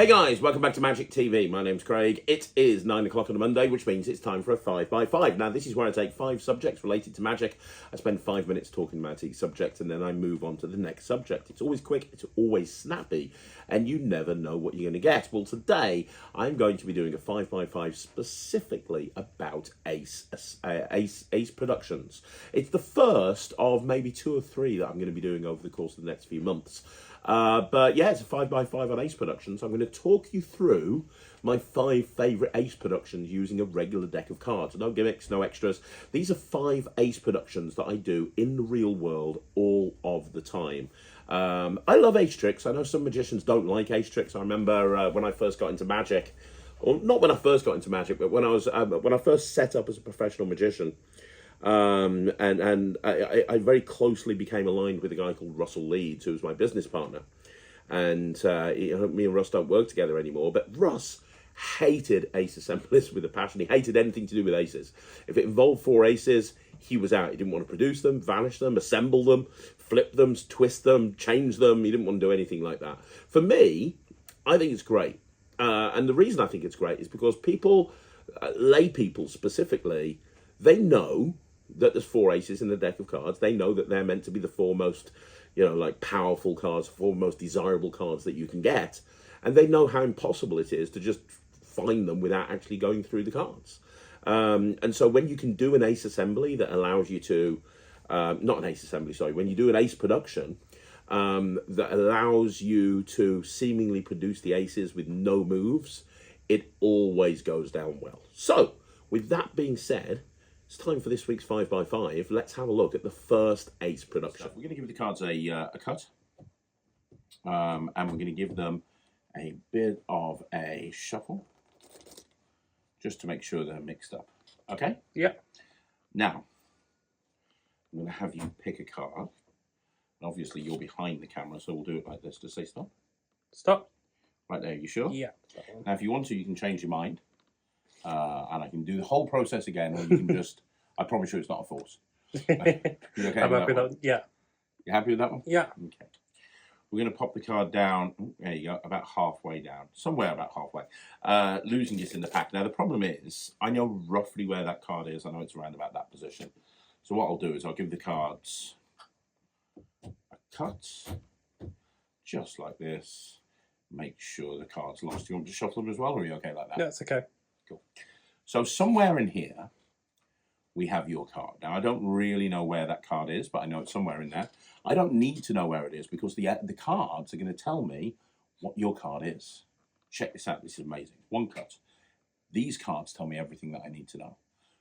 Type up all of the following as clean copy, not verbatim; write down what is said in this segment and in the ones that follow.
Hey guys, welcome back to Magic TV. My name's Craig. It is 9 o'clock on a Monday, which means it's time for a 5x5. Now, this is where I take 5 subjects related to magic. I spend 5 minutes talking about each subject, and then I move on to the next subject. It's always quick, it's always snappy, and you never know what you're going to get. Well, today, I'm going to be doing a 5x5 specifically about Ace Productions. It's the first of maybe 2 or 3 that I'm going to be doing over the course of the next few months. But yeah, it's a 5x5 on Ace Productions. I'm going to talk you through my 5 favourite Ace Productions using a regular deck of cards. No gimmicks, no extras. These are 5 Ace Productions that I do in the real world all of the time. I love Ace tricks. I know some magicians don't like Ace tricks. I remember when I first got into magic, or not when I first got into magic, but when I first set up as a professional magician. I very closely became aligned with a guy called Russell Leeds, who was my business partner. And me and Russ don't work together anymore, but Russ hated ace assemblies with a passion. He hated anything to do with aces. If it involved 4 aces, he was out. He didn't want to produce them, vanish them, assemble them, flip them, twist them, change them. He didn't want to do anything like that. For me, I think it's great. And the reason I think it's great is because people, lay people specifically, they know that there's 4 aces in the deck of cards. They know that they're meant to be the 4 most, powerful cards, 4 most desirable cards that you can get. And they know how impossible it is to just find them without actually going through the cards. And so when you can do an ace assembly that allows you to, not an ace assembly, sorry, when you do an ace production that allows you to seemingly produce the aces with no moves, it always goes down well. So with that being said, it's time for this week's 5x5. Let's have a look at the first Ace production. So we're going to give the cards a cut. And we're going to give them a bit of a shuffle. Just to make sure they're mixed up. Okay? Yeah. Now, I'm going to have you pick a card. And obviously, you're behind the camera, so we'll do it like this. Just say stop. Stop. Right there, you sure? Yeah. Now, if you want to, you can change your mind. And I can do the whole process again, or you can just, I promise you it's not a force. Okay I'm happy with that. Yeah. You happy with that one? Yeah. Okay. We're going to pop the card down, there you go, about halfway down. Somewhere about halfway. Losing it in the pack. Now, the problem is, I know roughly where that card is. I know it's around about that position. So what I'll do is I'll give the cards a cut, just like this. Make sure the card's lost. Do you want me to shuffle them as well, or are you okay like that? No, it's okay. Cool. So somewhere in here, we have your card. Now, I don't really know where that card is, but I know it's somewhere in there. I don't need to know where it is because the cards are going to tell me what your card is. Check this out. This is amazing. 1 cut. These cards tell me everything that I need to know.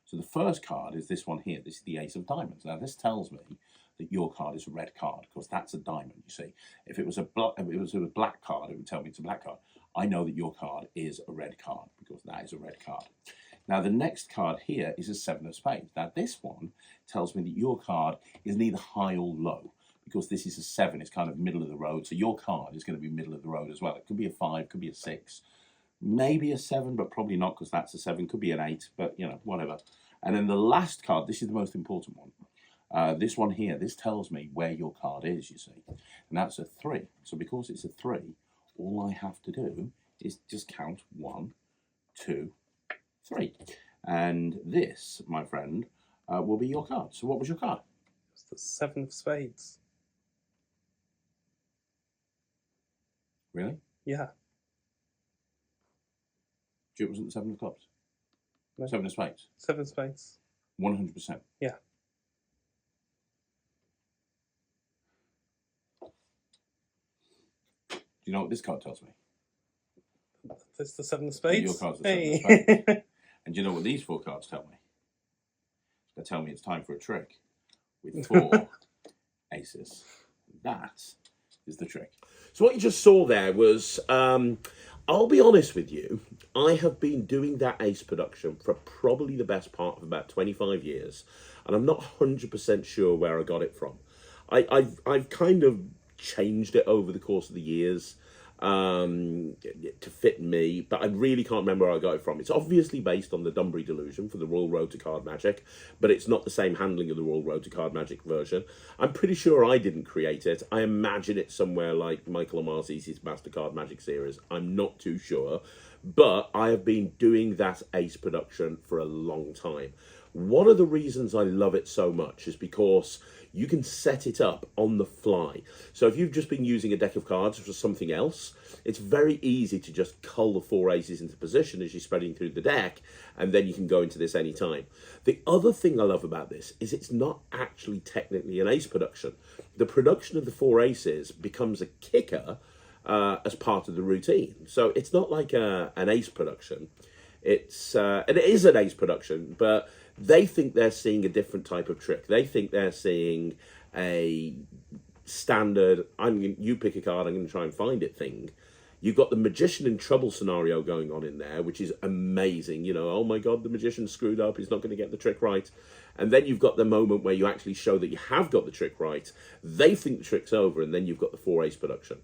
So the first card is this one here. This is the Ace of Diamonds. Now, this tells me that your card is a red card because that's a diamond, you see. If it was a black card, it would tell me it's a black card. I know that your card is a red card because that is a red card. Now, the next card here is a 7 of spades. Now, this one tells me that your card is neither high or low because this is a 7. It's kind of middle of the road. So your card is going to be middle of the road as well. It could be a 5, could be a 6, maybe a 7, but probably not because that's a 7. Could be an 8, but, whatever. And then the last card, this is the most important one. This one here, this tells me where your card is, you see. And that's a 3. So because it's a 3, all I have to do is just count 1, 2, 3. And this, my friend, will be your card. So what was your card? It's the 7 of spades. Really? Yeah. It wasn't the 7 of clubs? No. 7 of spades? 7 of spades. 100%? Yeah. Do you know what this card tells me? It's the 7 of spades. Your card's the 7 of spades. And do you know what these 4 cards tell me? They tell me it's time for a trick with 4 aces. That is the trick. So what you just saw there was, I'll be honest with you, I have been doing that ace production for probably the best part of about 25 years, and I'm not 100% sure where I got it from. I've kind of changed it over the course of the years. to fit me, but I really can't remember where I got it from. It's obviously based on the Dunbury Delusion for the Royal Road to Card Magic, but it's not the same handling of the Royal Road to Card Magic version. I'm pretty sure I didn't create it. I imagine it's somewhere like Michael Amarzi's Master Card Magic series. I'm not too sure, but I have been doing that Ace production for a long time. One of the reasons I love it so much is because you can set it up on the fly. So if you've just been using a deck of cards for something else, it's very easy to just cull the 4 aces into position as you're spreading through the deck, and then you can go into this anytime. The other thing I love about this is it's not actually technically an ace production. The production of the 4 aces becomes a kicker as part of the routine. So it's not like an ace production. It's and it is an ace production, but they think they're seeing a different type of trick. They think they're seeing a standard, you pick a card, I'm going to try and find it thing. You've got the magician in trouble scenario going on in there, which is amazing. You know, oh my God, the magician's screwed up. He's not going to get the trick right. And then you've got the moment where you actually show that you have got the trick right. They think the trick's over, and then you've got the 4 ace production.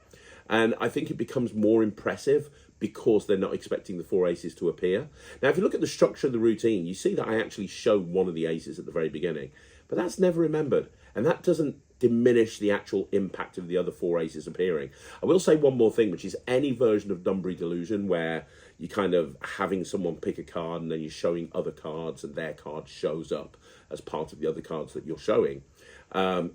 And I think it becomes more impressive because they're not expecting the 4 aces to appear. Now, if you look at the structure of the routine, you see that I actually show one of the aces at the very beginning, but that's never remembered. And that doesn't diminish the actual impact of the other 4 aces appearing. I will say one more thing, which is any version of Dunbury Delusion where you're kind of having someone pick a card and then you're showing other cards and their card shows up as part of the other cards that you're showing,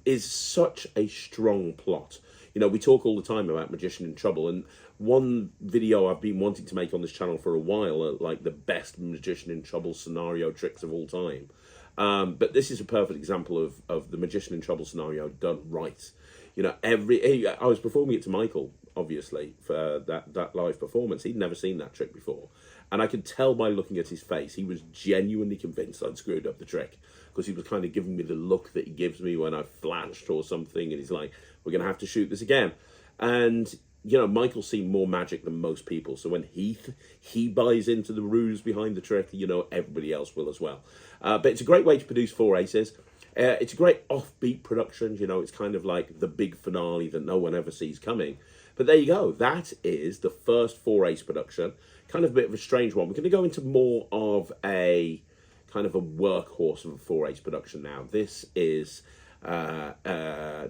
is such a strong plot. You know, we talk all the time about Magician in Trouble, and one video I've been wanting to make on this channel for a while are like the best Magician in Trouble scenario tricks of all time. But this is a perfect example of the Magician in Trouble scenario done right. You know, I was performing it to Michael, obviously, for that live performance. He'd never seen that trick before. And I could tell by looking at his face, he was genuinely convinced I'd screwed up the trick, because he was kind of giving me the look that he gives me when I've flashed or something, and he's like, we're going to have to shoot this again. And, you know, Michael's seen more magic than most people, so when he buys into the ruse behind the trick, you know, everybody else will as well. But it's a great way to produce 4 aces. It's a great offbeat production, you know, it's kind of like the big finale that no one ever sees coming. But there you go, that is the first 4 ace production. Kind of a bit of a strange one. We're going to go into more of a kind of a workhorse of a 4 ace production now. This is, there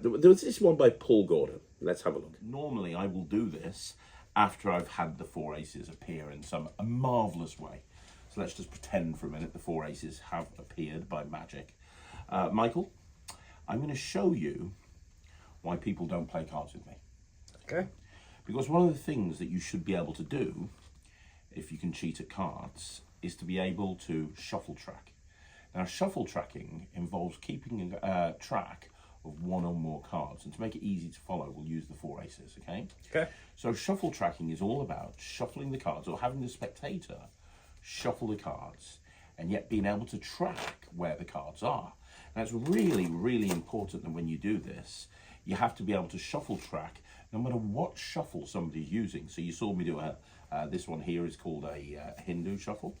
was this one by Paul Gordon. Let's have a look. Normally I will do this after I've had the 4 aces appear in some marvellous way. So let's just pretend for a minute the 4 aces have appeared by magic. Michael, I'm going to show you why people don't play cards with me. Okay. Because one of the things that you should be able to do, if you can cheat at cards, is to be able to shuffle track. Now, shuffle tracking involves keeping track of one or more cards, and to make it easy to follow, we'll use the 4 aces, okay? Okay. So shuffle tracking is all about shuffling the cards, or having the spectator shuffle the cards, and yet being able to track where the cards are. Now, it's really, really important that when you do this, you have to be able to shuffle track no matter what shuffle somebody's using. So you saw me do this one here is called a Hindu shuffle.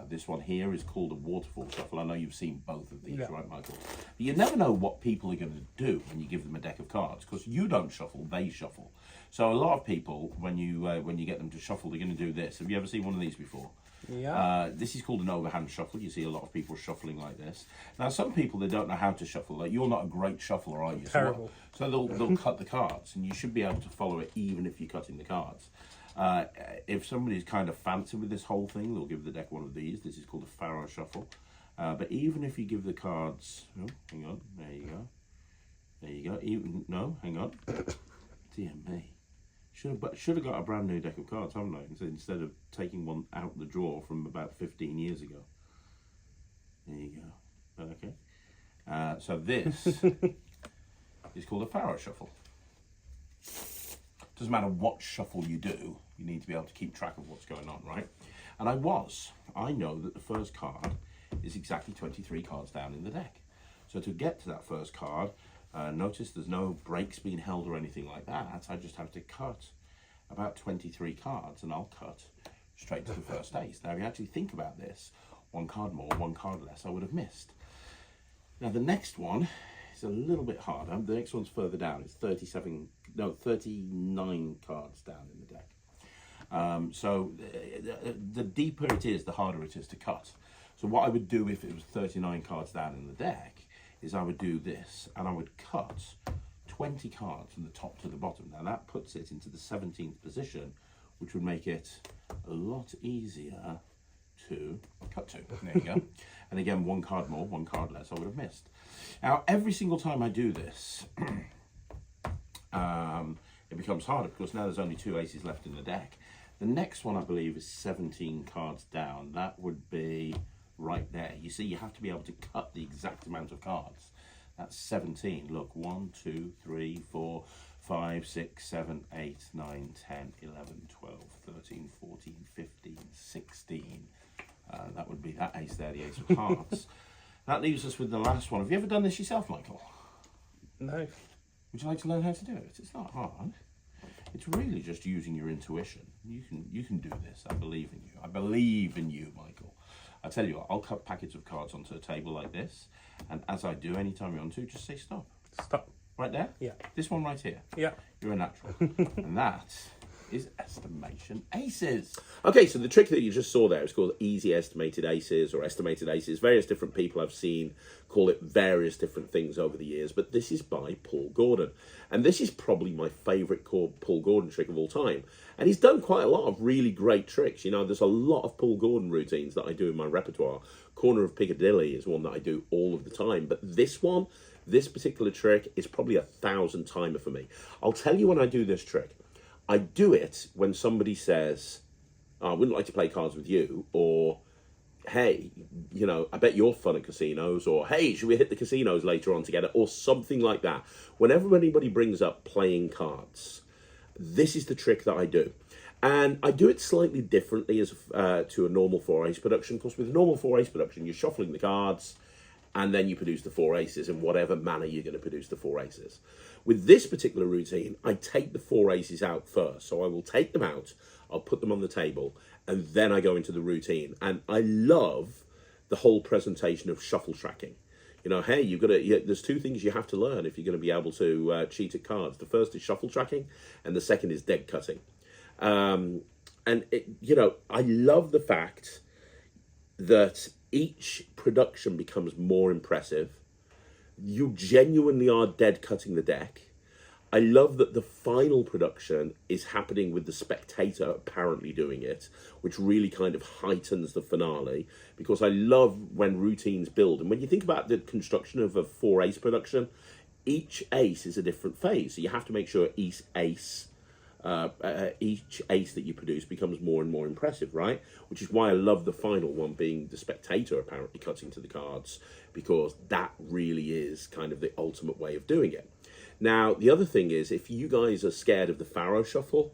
This one here is called a waterfall shuffle. I know you've seen both of these, yeah. Right, Michael? But you never know what people are going to do when you give them a deck of cards, because you don't shuffle, they shuffle. So a lot of people, when you get them to shuffle, they're going to do this. Have you ever seen one of these before? Yeah. This is called an overhand shuffle. You see a lot of people shuffling like this. Now, some people, they don't know how to shuffle. Like, you're not a great shuffler, are you? Terrible. So they'll cut the cards, and you should be able to follow it even if you're cutting the cards. If somebody's kind of fancy with this whole thing, they'll give the deck one of these. This is called a Pharaoh shuffle. But even if you give the cards, oh, hang on, there you go. There you go. Even, no, hang on. Dear me. Should have got a brand new deck of cards, haven't I? Instead of taking one out the drawer from about 15 years ago. There you go. Okay. So this is called a Pharaoh shuffle. Doesn't matter what shuffle you do, you need to be able to keep track of what's going on, right? And I know that the first card is exactly 23 cards down in the deck. So to get to that first card, notice there's no breaks being held or anything like that. I just have to cut about 23 cards, and I'll cut straight to the first ace. Now, if you actually think about this, one card more, one card less, I would have missed. Now, the next one is a little bit harder. The next one's further down. It's 39 cards down in the deck. So the deeper it is, the harder it is to cut. So what I would do if it was 39 cards down in the deck is I would do this, and I would cut 20 cards from the top to the bottom. Now that puts it into the 17th position, which would make it a lot easier to cut to. There you go. And again, one card more, one card less, I would have missed. Now, every single time I do this, it becomes harder because now there's only 2 aces left in the deck. The next one, I believe, is 17 cards down. That would be right there. You see, you have to be able to cut the exact amount of cards. That's 17. Look, 1, 2, 3, 4, 5, 6, 7, 8, 9, 10, 11, 12, 13, 14, 15, 16. That would be that ace there, the ace of hearts. That leaves us with the last one. Have you ever done this yourself, Michael? No. Would you like to learn how to do it? It's not hard. It's really just using your intuition. You can do this. I believe in you. I believe in you, Michael. I tell you what, I'll cut packets of cards onto a table like this, and as I do, anytime you want to, just say stop. Stop. Right there? Yeah. This one right here? Yeah. You're a natural. And that is estimation aces. Okay, so the trick that you just saw there is called easy estimated aces or estimated aces. Various different people I've seen call it various different things over the years, but this is by Paul Gordon. And this is probably my favourite Paul Gordon trick of all time. And he's done quite a lot of really great tricks. You know, there's a lot of Paul Gordon routines that I do in my repertoire. Corner of Piccadilly is one that I do all of the time. But this one, this particular trick is probably 1,000 timer for me. I'll tell you when I do this trick. I do it when somebody says, oh, I wouldn't like to play cards with you, or, hey, you know, I bet you're fun at casinos, or, hey, should we hit the casinos later on together, or something like that. Whenever anybody brings up playing cards, this is the trick that I do. And I do it slightly differently as to a normal 4-ace production, because with a normal 4-ace production, you're shuffling the cards, and then you produce the 4 aces in whatever manner you're going to produce the 4 aces. With this particular routine, I take the 4 aces out first. So I will take them out, I'll put them on the table, and then I go into the routine. And I love the whole presentation of shuffle tracking. You know, hey, there's 2 things you have to learn if you're going to be able to cheat at cards. The first is shuffle tracking, and the second is deck cutting. You know, I love the fact that each production becomes more impressive. You genuinely are dead cutting the deck. I love that the final production is happening with the spectator apparently doing it, which really kind of heightens the finale, because I love when routines build. And when you think about the construction of a 4-ace production, each ace is a different phase. So you have to make sure each ace that you produce becomes more and more impressive, right? Which is why I love the final one being the spectator apparently cutting to the cards, because that really is kind of the ultimate way of doing it. Now, the other thing is, if you guys are scared of the Faro shuffle,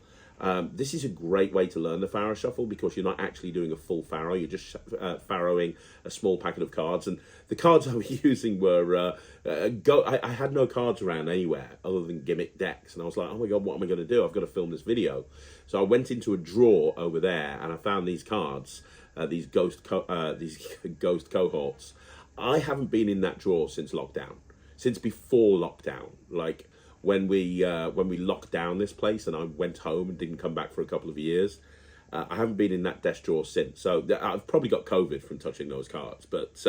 this is a great way to learn the Faro shuffle, because you're not actually doing a full Faro, you're just Faroing a small packet of cards. And the cards I was using were, I had no cards around anywhere other than gimmick decks. And I was like, oh my God, what am I going to do? I've got to film this video. So I went into a drawer over there and I found these cards, these ghost cohorts. I haven't been in that drawer since lockdown, since before lockdown. Like, when we locked down this place and I went home and didn't come back for a couple of years, I haven't been in that desk drawer since. So I've probably got COVID from touching those cards. But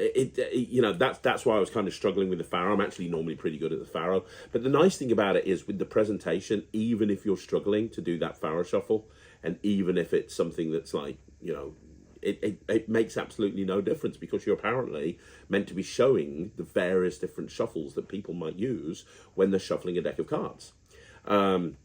you know, that's why I was kind of struggling with the Faro. I'm actually normally pretty good at the Faro. But the nice thing about it is with the presentation, even if you're struggling to do that Faro shuffle, and even if it's something that's like, you know, it makes absolutely no difference, because you're apparently meant to be showing the various different shuffles that people might use when they're shuffling a deck of cards. And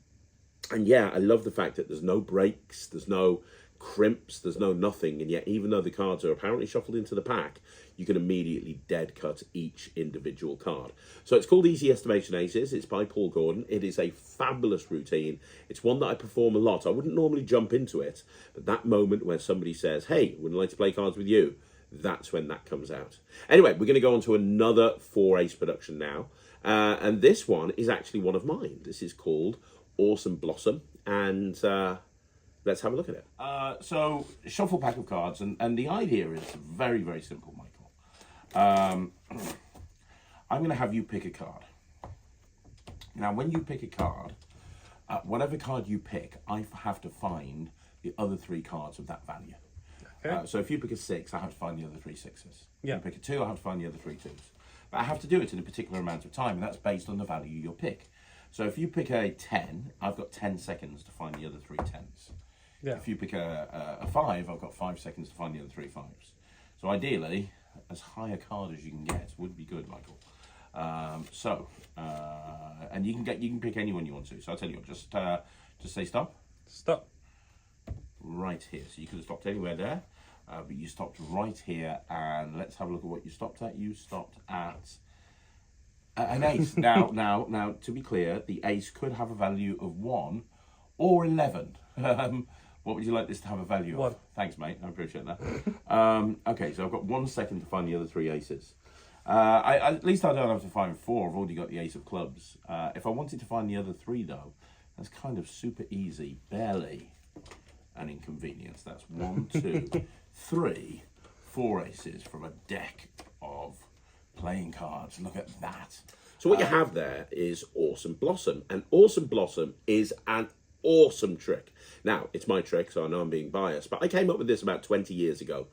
yeah, I love the fact that there's no breaks, there's no crimps, there's no nothing, and yet even though the cards are apparently shuffled into the pack, you can immediately dead cut each individual card. So it's called Easy Estimation Aces. It's by Paul Gordon. It is a fabulous routine. It's one that I perform a lot. I wouldn't normally jump into it, but that moment where somebody says, hey, wouldn't like to play cards with you, that's when that comes out. Anyway, we're going to go on to another 4-ace production now, and this one is actually one of mine. This is called Awesome Blossom, and let's have a look at it. So, shuffle pack of cards, and the idea is very, very simple, Michael. I'm going to have you pick a card. Now, when you pick a card, whatever card you pick, I have to find the other 3 cards of that value. Okay. So if you pick a 6, I have to find the other 3 sixes. Yeah. If you pick a 2, I have to find the other 3 2s. But I have to do it in a particular amount of time, and that's based on the value you'll pick. So if you pick a 10, I've got 10 seconds to find the other 3 10s. Yeah. If you pick a 5, I've got 5 seconds to find the other 3 5s. So ideally, as high a card as you can get would be good, Michael. And you can pick anyone you want to. So I'll tell you what, just say stop. Stop. Right here. So you could have stopped anywhere there, but you stopped right here. And let's have a look at what you stopped at. You stopped at an ace. Now, to be clear, the ace could have a value of 1 or 11. What would you like this to have a value of? 1. Thanks, mate. I appreciate that. Okay, so I've got 1 second to find the other 3 aces. At least I don't have to find 4. I've already got the ace of clubs. If I wanted to find the other 3, though, that's kind of super easy. Barely an inconvenience. That's 1, 2, 3, 4 aces from a deck of playing cards. Look at that. So what you have there is Awesome Blossom. And Awesome Blossom is an awesome trick. Now, it's my trick, so I know I'm being biased, but I came up with this about 20 years ago.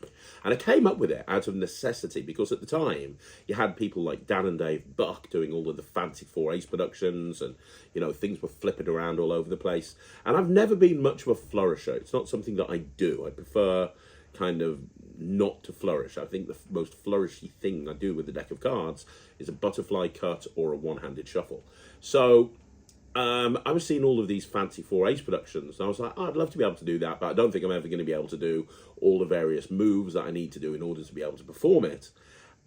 And I came up with it out of necessity because at the time, you had people like Dan and Dave Buck doing all of the fancy 4-ace productions and, things were flipping around all over the place. And I've never been much of a flourisher. It's not something that I do. I prefer kind of not to flourish. I think the most flourishy thing I do with a deck of cards is a butterfly cut or a one-handed shuffle. So I was seeing all of these fancy 4-ace productions, and I was like, I'd love to be able to do that, but I don't think I'm ever going to be able to do all the various moves that I need to do in order to be able to perform it.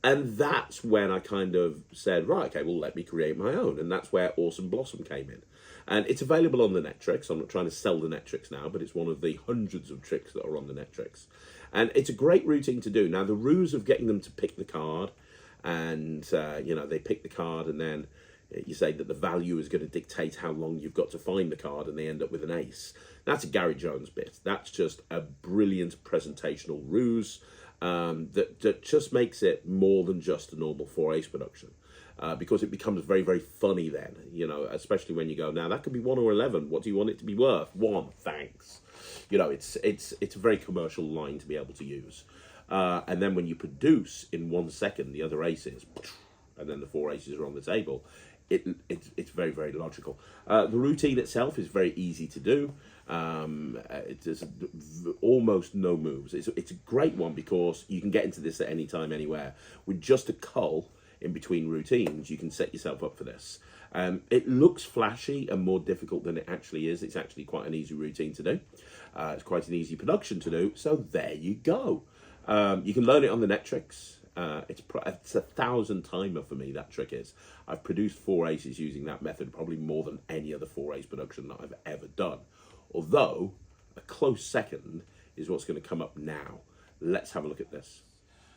And that's when I kind of said, right, okay, well, let me create my own. And that's where Awesome Blossom came in. And it's available on the net tricks. I'm not trying to sell the net tricks now, but it's one of the hundreds of tricks that are on the net tricks. And it's a great routine to do. Now, the ruse of getting them to pick the card, and, they pick the card, and then you say that the value is going to dictate how long you've got to find the card, and they end up with an ace. That's a Gary Jones bit. That's just a brilliant presentational ruse that just makes it more than just a normal 4-ace production. Because it becomes very, very funny then, especially when you go, now that could be 1 or 11. What do you want it to be worth? 1, thanks. It's a very commercial line to be able to use. And then when you produce in 1 second the other aces, and then the 4 aces are on the table, it's very, very logical. The routine itself is very easy to do. There's almost no moves. It's a great one because you can get into this at any time, anywhere. With just a cull in between routines, you can set yourself up for this. It looks flashy and more difficult than it actually is. It's actually quite an easy routine to do. It's quite an easy production to do. So there you go. You can learn it on the net tricks. It's a 1,000 timer for me, that trick is. I've produced 4 aces using that method, probably more than any other 4-ace production that I've ever done. Although, a close second is what's going to come up now. Let's have a look at this.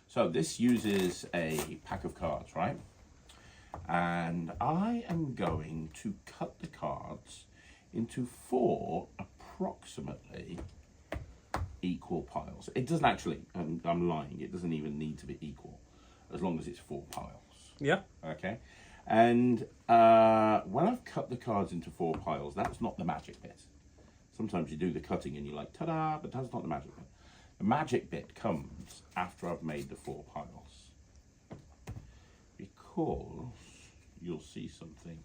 So this uses a pack of cards, right? And I am going to cut the cards into 4 approximately equal piles. It doesn't actually, I'm lying, it doesn't even need to be equal, as long as it's 4 piles. Yeah. Okay. And when I've cut the cards into 4 piles, that's not the magic bit. Sometimes you do the cutting and you're like, ta-da, but that's not the magic bit. The magic bit comes after I've made the 4 piles. Because you'll see something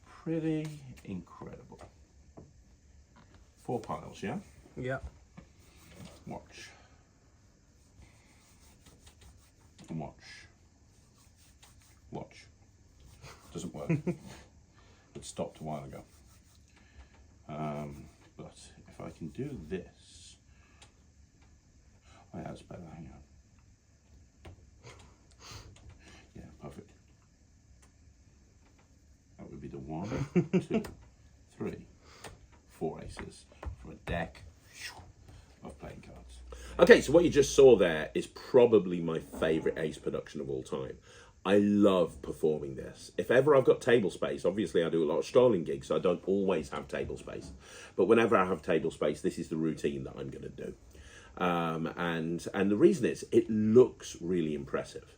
pretty incredible. 4 piles, yeah? Yeah. Watch. And watch. Watch. Doesn't work. It stopped a while ago. But if I can do this, oh yeah, that's better. Hang on. Yeah, perfect. That would be the 1, 2, 3, 4 aces from a deck of playing cards. Okay, so what you just saw there is probably my favourite ace production of all time. I love performing this. If ever I've got table space, obviously I do a lot of strolling gigs, so I don't always have table space. But whenever I have table space, this is the routine that I'm going to do. And the reason is, it looks really impressive.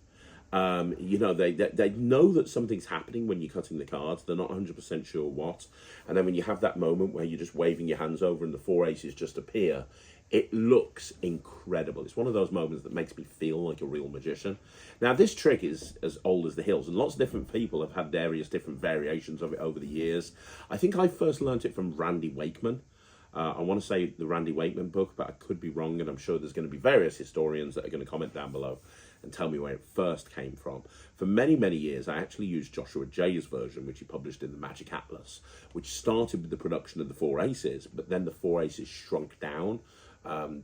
You know, they know that something's happening when you're cutting the cards. They're not 100% sure what. And then when you have that moment where you're just waving your hands over and the four aces just appear, it looks incredible. It's one of those moments that makes me feel like a real magician. Now, this trick is as old as the hills, and lots of different people have had various different variations of it over the years. I think I first learnt it from Randy Wakeman. I want to say the Randy Wakeman book, but I could be wrong, and I'm sure there's going to be various historians that are going to comment down below and tell me where it first came from. For many, many years, I actually used Joshua Jay's version, which he published in the Magic Atlas, which started with the production of the four aces, but then the four aces shrunk down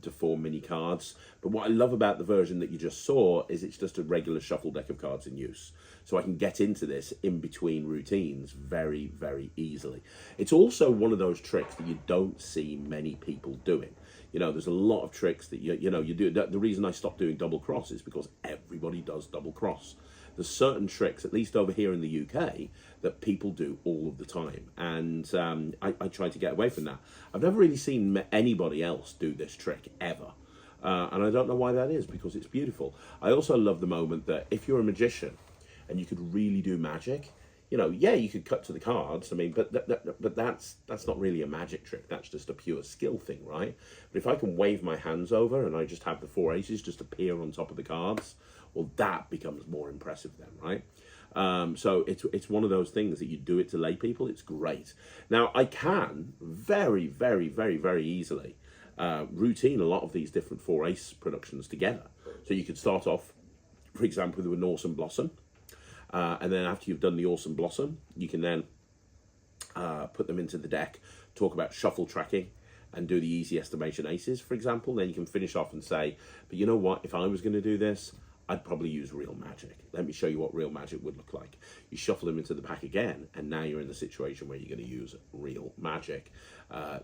to 4 mini cards. But what I love about the version that you just saw is it's just a regular shuffle deck of cards in use. So I can get into this in between routines very, very easily. It's also one of those tricks that you don't see many people doing. You know, there's a lot of tricks that you do. The reason I stopped doing double cross is because everybody does double cross. There's certain tricks, at least over here in the UK, that people do all of the time. And I try to get away from that. I've never really seen anybody else do this trick, ever. And I don't know why that is, because it's beautiful. I also love the moment that if you're a magician and you could really do magic, you know, yeah, you could cut to the cards. I mean, but that's not really a magic trick. That's just a pure skill thing, right? But if I can wave my hands over and I just have the four aces just appear on top of the cards, well, that becomes more impressive then, right? So it's one of those things that you do it to lay people. It's great. Now, I can very, very, very, very easily routine a lot of these different four ace productions together. So you could start off, for example, with an Awesome Blossom. And then after you've done the Awesome Blossom, you can then put them into the deck, talk about shuffle tracking, and do the easy estimation aces, for example. Then you can finish off and say, but you know what, if I was going to do this, I'd probably use real magic. Let me show you what real magic would look like. You shuffle them into the pack again, and now you're in the situation where you're going to use real magic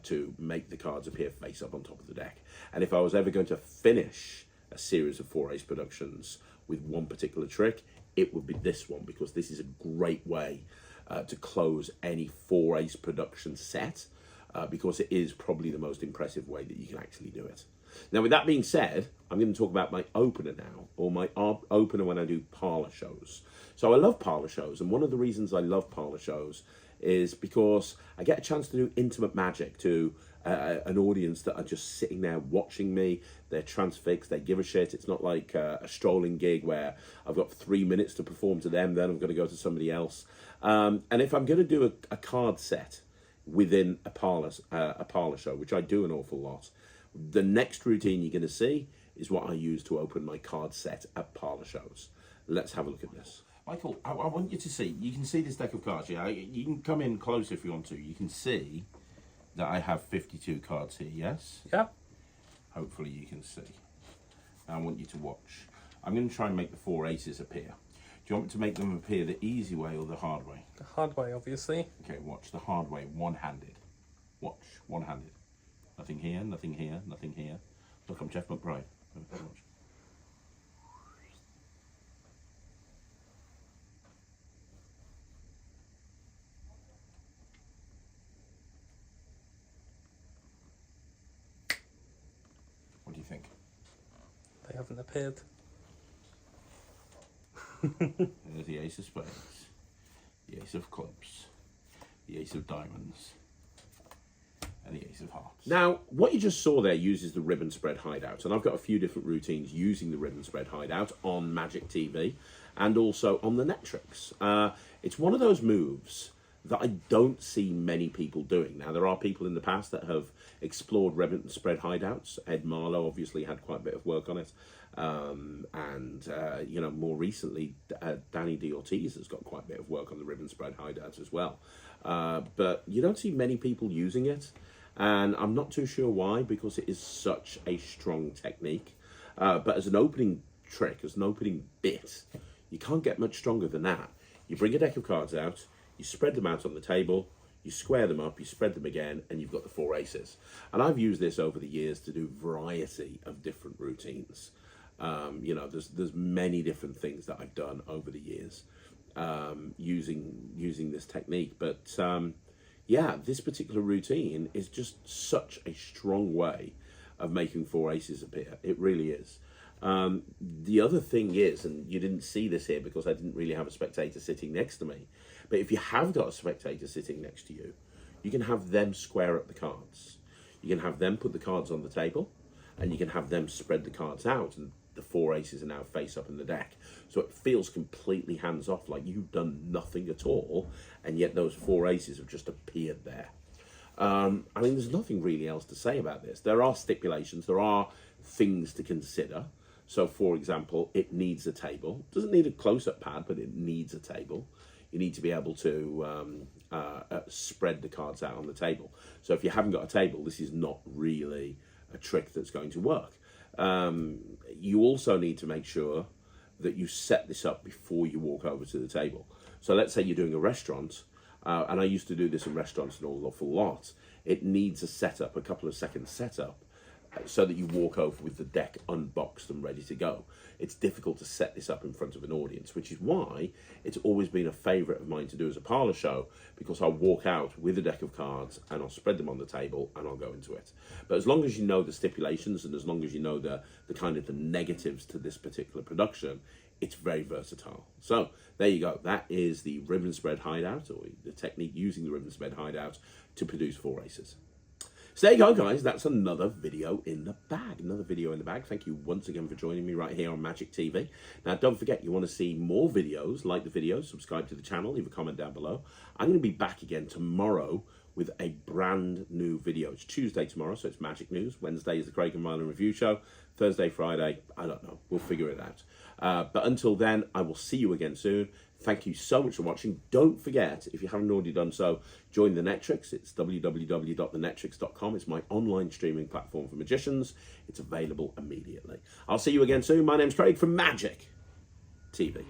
to make the cards appear face up on top of the deck. And if I was ever going to finish a series of four ace productions with one particular trick, it would be this one, because this is a great way to close any four ace production set, because it is probably the most impressive way that you can actually do it. Now, with that being said, I'm going to talk about my opener now, or my opener when I do parlor shows. So I love parlor shows, and one of the reasons I love parlor shows is because I get a chance to do intimate magic to an audience that are just sitting there watching me. They're transfixed, they give a shit. It's not like a strolling gig where I've got 3 minutes to perform to them, then I'm going to go to somebody else. And if I'm going to do a card set within a parlor show, which I do an awful lot, the next routine you're going to see is what I use to open my card set at parlor shows. Let's have a look at this. Michael, I want you to see, you can see this deck of cards here. You can come in close if you want to. You can see that I have 52 cards here, yes? Yeah. Hopefully you can see. I want you to watch. I'm going to try and make the four aces appear. Do you want me to make them appear the easy way or the hard way? The hard way, obviously. Okay, watch the hard way, one-handed. Watch, one-handed. Nothing here, nothing here, nothing here. Look, I'm Jeff McBride. Watch. What do you think? They haven't appeared. There's the ace of spades, the ace of clubs, the ace of diamonds, and the ace of hearts. Now, what you just saw there uses the ribbon spread hideout, and I've got a few different routines using the ribbon spread hideout on Magic TV and also on the net tricks. It's one of those moves that I don't see many people doing. Now, there are people in the past that have explored ribbon spread hideouts. Ed Marlowe obviously had quite a bit of work on it. You know, more recently, Danny D. Ortiz has got quite a bit of work on the ribbon spread hideouts as well. But you don't see many people using it. And I'm not too sure why, because it is such a strong technique. But as an opening trick, as an opening bit, you can't get much stronger than that. You bring a deck of cards out, you spread them out on the table, you square them up, you spread them again, and you've got the four aces. And I've used this over the years to do a variety of different routines. You know, there's many different things that I've done over the years using this technique. But yeah, this particular routine is just such a strong way of making four aces appear. It really is. The other thing is, and you didn't see this here because I didn't really have a spectator sitting next to me, but if you have got a spectator sitting next to you, you can have them square up the cards. You can have them put the cards on the table, and you can have them spread the cards out, and the 4 aces are now face up in the deck. So it feels completely hands off, like you've done nothing at all, and yet those 4 aces have just appeared there. I mean, there's nothing really else to say about this. There are stipulations, there are things to consider. So, for example, it needs a table. It doesn't need a close-up pad, but it needs a table. You need to be able to spread the cards out on the table. So if you haven't got a table, this is not really a trick that's going to work. You also need to make sure that you set this up before you walk over to the table. So let's say you're doing a restaurant, and I used to do this in restaurants an awful lot. It needs a setup, a couple of seconds setup, so that you walk over with the deck unboxed and ready to go. It's difficult to set this up in front of an audience, which is why it's always been a favourite of mine to do as a parlour show, because I'll walk out with a deck of cards and I'll spread them on the table and I'll go into it. But as long as you know the stipulations and as long as you know the kind of the negatives to this particular production, it's very versatile. So there you go. That is the ribbon spread hideout, or the technique using the ribbon spread hideout to produce 4 aces. So there you go, guys. That's another video in the bag. Another video in the bag. Thank you once again for joining me right here on Magic TV. Now, don't forget, you want to see more videos, like the video, subscribe to the channel, leave a comment down below. I'm going to be back again tomorrow with a brand new video. It's Tuesday tomorrow, so it's Magic News. Wednesday is the Craig and Ryland Review Show. Thursday, Friday, I don't know. We'll figure it out. But until then, I will see you again soon. Thank you so much for watching. Don't forget, if you haven't already done so, join the Netrix. It's www.thenetrix.com. It's my online streaming platform for magicians. It's available immediately. I'll see you again soon. My name's Craig from Magic TV.